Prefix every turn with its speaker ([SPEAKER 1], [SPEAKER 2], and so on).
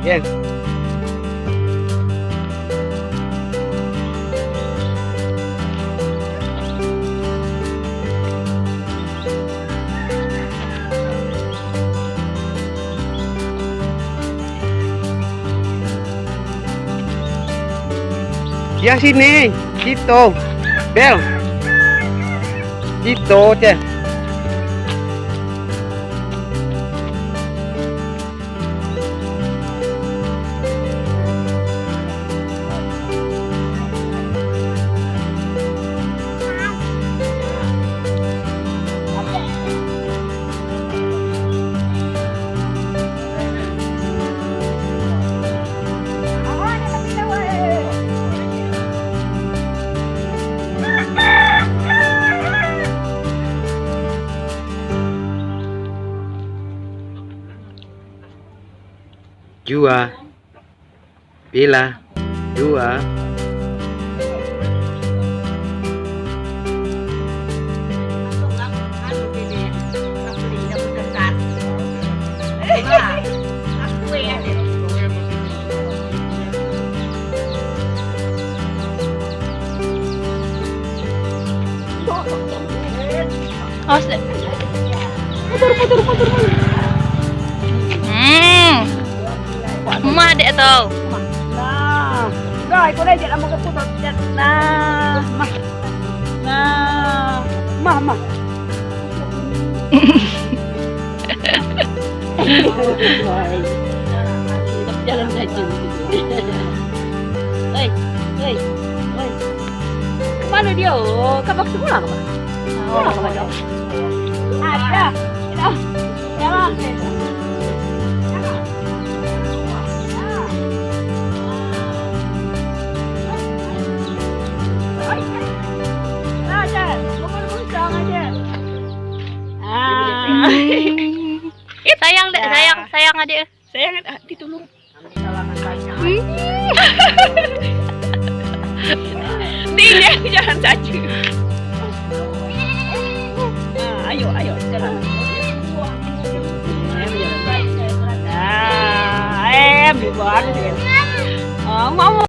[SPEAKER 1] Bien. Ya sini, gitu. Bel. Gitu aja. Jua, Bila, Jua.
[SPEAKER 2] Emak dek tau.
[SPEAKER 3] Nah, rồi cô đây chị là một cái phụ nữ đẹp. Nah, mah. Jalan saja. Hei. Kemana dia? Kabak sekolah kemana? Sekolah kemana? Ada. Jalan.
[SPEAKER 2] Sayang dek, sayang adik.
[SPEAKER 3] Sayang ditolong. Tidak, jangan saja. Ayo, jalan. Em, buat. Mau.